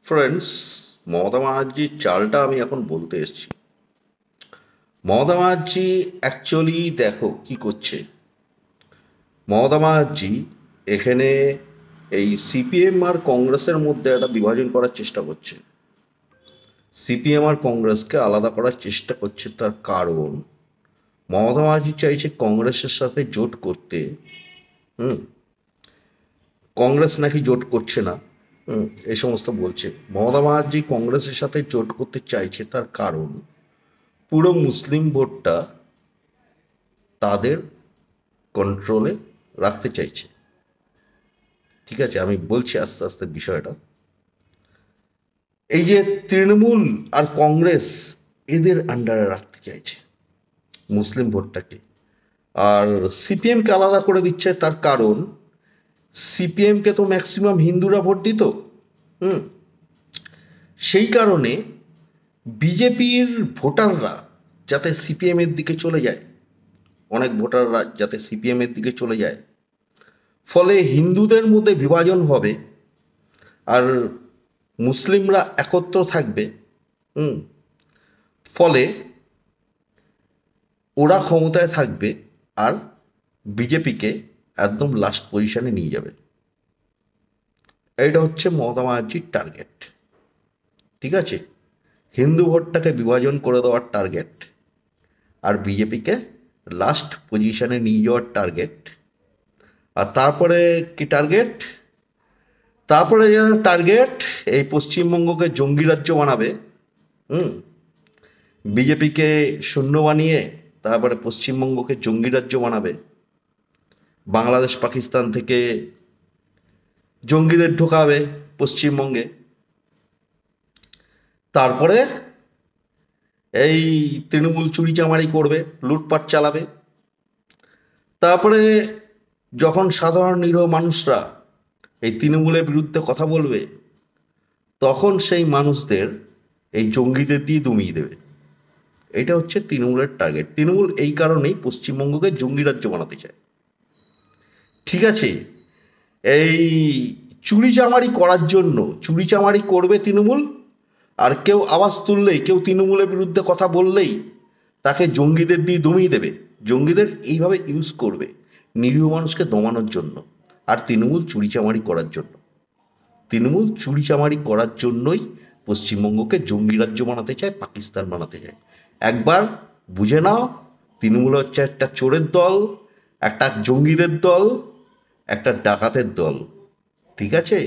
Friends, Mamata ব্যানার্জির চালটা আমি এখন বলতে এসেছি। মমতা ব্যানার্জি অ্যাকচুয়ালি দেখো কি করছে। মমতা ব্যানার্জি এখানে এই সিপিএম আর কংগ্রেসের মধ্যে একটা বিভাজন করার চেষ্টা করছে। সিপিএম আর কংগ্রেসকে আলাদা করার চেষ্টা করছে। তার কারণ মমতা ব্যানার্জি চাইছে কংগ্রেসের সাথে জোট করতে। হুম। কংগ্রেস নাকি জোট করছে না। এই সমস্ত বলছে। মমতা ব্যানার্জি কংগ্রেসের সাথে জোট করতে চাইছে, তার কারণ পুরো মুসলিম ভোটটা তাদের কন্ট্রোলে রাখতে চাইছে। ঠিক আছে, আমি বলছি আস্তে আস্তে বিষয়টা। এই যে তৃণমূল আর কংগ্রেস, এদের আন্ডারে রাখতে চাইছে মুসলিম ভোটটাকে। আর সিপিএমকে আলাদা করে দিচ্ছে, তার কারণ সিপিএমকে তো ম্যাক্সিমাম হিন্দুরা ভোট দিত। হুম। সেই কারণে বিজেপির ভোটাররা যাতে সিপিএমের দিকে চলে যায়, অনেক ভোটাররা যাতে সিপিএমের দিকে চলে যায়, ফলে হিন্দুদের মধ্যে বিভাজন হবে আর মুসলিমরা একত্র থাকবে। হুম। ফলে ওরা ক্ষমতায় থাকবে আর বিজেপিকে একদম লাস্ট পজিশনে নিয়ে যাবে। এটা হচ্ছে মমতা ব্যানার্জির টার্গেট। ঠিক আছে, হিন্দু ভোটটাকে বিভাজন করে দেওয়ার টার্গেট আর বিজেপিকে লাস্ট পজিশনে নিয়ে যাওয়ার টার্গেট। আর তারপরে কি টার্গেট? তারপরে যেন টার্গেট এই পশ্চিমবঙ্গকে জঙ্গি রাজ্য বানাবে। হুম। বিজেপিকে শূন্য বানিয়ে তারপরে পশ্চিমবঙ্গকে জঙ্গি রাজ্য বানাবে। বাংলাদেশ পাকিস্তান থেকে জঙ্গিদের ঢোকাবে পশ্চিমবঙ্গে। তারপরে এই তৃণমূল চুরিচামারি করবে, লুটপাট চালাবে। তারপরে যখন সাধারণ নিরীহ মানুষরা এই তৃণমূলের বিরুদ্ধে কথা বলবে, তখন সেই মানুষদের এই জঙ্গিদের দিয়ে দমিয়ে দেবে। এটা হচ্ছে তৃণমূলের টার্গেট। তৃণমূল এই কারণেই পশ্চিমবঙ্গকে জঙ্গি রাজ্য বানাতে চায়। ঠিক আছে, এই চুরিচামারি করার জন্য চুরিচামারি করবে তৃণমূল। আর কেউ আওয়াজ তুললেই, কেউ তৃণমূলের বিরুদ্ধে কথা বললেই তাকে জঙ্গিদের দিয়ে দমিয়ে দেবে। জঙ্গিদের এইভাবে ইউজ করবে নিরীহ মানুষকে দমানোর জন্য আর তৃণমূল চুরিচামারি করার জন্য। তৃণমূল চুরিচামারি করার জন্যই পশ্চিমবঙ্গকে জঙ্গি রাজ্য বানাতে চায়, পাকিস্তান বানাতে চায়। একবার বুঝে নাও, তৃণমূল হচ্ছে একটা চোরের দল, একটা জঙ্গিদের দল, একটা ডাকাতের দল। ঠিক আছে,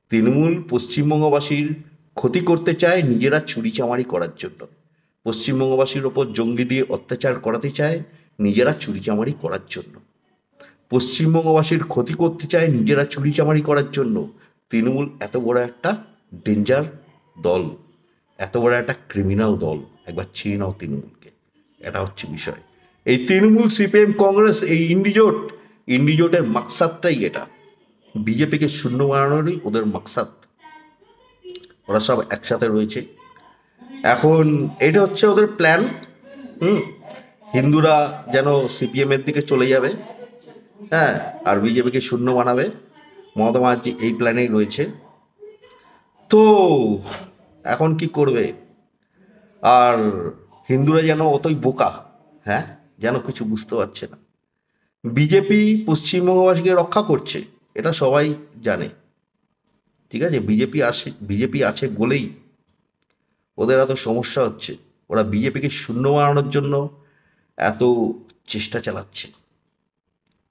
তৃণমূল পশ্চিমবঙ্গবাসীর ক্ষতি করতে চায় নিজেরা চুরিচামারি করার জন্য। পশ্চিমবঙ্গবাসীর ওপর জঙ্গি দিয়ে অত্যাচার করাতে চায় নিজেরা চুরিচামারি করার জন্য। পশ্চিমবঙ্গবাসীর ক্ষতি করতে চায় নিজেরা চুরিচামারি করার জন্য। তৃণমূল এত বড় একটা ডেঞ্জার দল, এত বড় একটা ক্রিমিনাল দল। একবার চিনে নাও তৃণমূলকে। এটা হচ্ছে বিষয়। এই তৃণমূল, সিপিএম, কংগ্রেস, এই ইন্ডিজোট, ইন্ডিজোটের মাকসাদটাই এটা। বিজেপিকে শূন্য বানানোরই ওদের মাকসাদ। ওরা সব একসাথে রয়েছে এখন। এটা হচ্ছে ওদের প্ল্যান। হুম। হিন্দুরা যেন সিপিএমের দিকে চলে যাবে, হ্যাঁ, আর বিজেপিকে শূন্য বানাবে। মমতা ব্যানার্জি এই প্ল্যানেই রয়েছে। তো এখন কি করবে? আর হিন্দুরা যেন অতই বোকা, হ্যাঁ, যেন কিছু বুঝতে পারছে না। বিজেপি পশ্চিমবঙ্গবাসীকে রক্ষা করছে, এটা সবাই জানে। ঠিক আছে, বিজেপি আছে বলেই ওদের এত সমস্যা হচ্ছে। ওরা বিজেপিকে শূন্য বানানোর জন্য এত চেষ্টা চালাচ্ছে।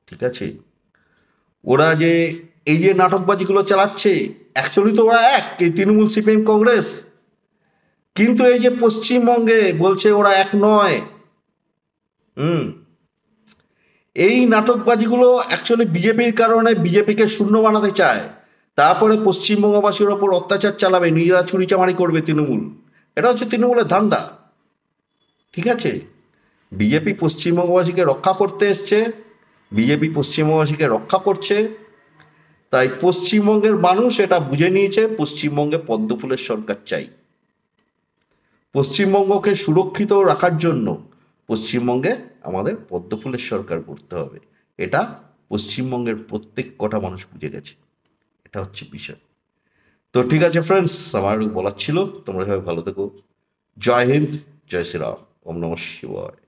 ঠিক আছে, ওরা যে এই যে নাটকবাজিগুলো চালাচ্ছে, অ্যাকচুয়ালি তো ওরা এক, এই তৃণমূল, সিপিএম, কংগ্রেস। কিন্তু এই যে পশ্চিমবঙ্গে বলছে ওরা এক নয়। হুম। এই নাটকবাজিগুলো অ্যাকচুয়ালি বিজেপির কারণে বিজেপিকে শূন্য বানাতে চায়। তারপরে পশ্চিমবঙ্গবাসীর ওপর অত্যাচার চালাবে, নিজেরা চুরিচামারি করবে তৃণমূল। এটা হচ্ছে তৃণমূলের ধান্দা। ঠিক আছে, বিজেপি পশ্চিমবঙ্গবাসীকে রক্ষা করতে এসছে, বিজেপি পশ্চিমবঙ্গবাসীকে রক্ষা করছে। তাই পশ্চিমবঙ্গের মানুষ এটা বুঝে নিয়েছে, পশ্চিমবঙ্গে পদ্মফুলের সরকার চাই। পশ্চিমবঙ্গকে সুরক্ষিত রাখার জন্য পশ্চিমবঙ্গে আমাদের পদ্মফুলের সরকার করতে হবে। এটা পশ্চিমবঙ্গের প্রত্যেক কটা মানুষ বুঝে গেছে। এটা হচ্ছে বিষয়। তো ঠিক আছে ফ্রেন্ডস, আমার বলার ছিল। তোমরা সবাই ভালো থেকো। জয় হিন্দ, জয় শ্রীরাম, ওম নমঃ শিবায়।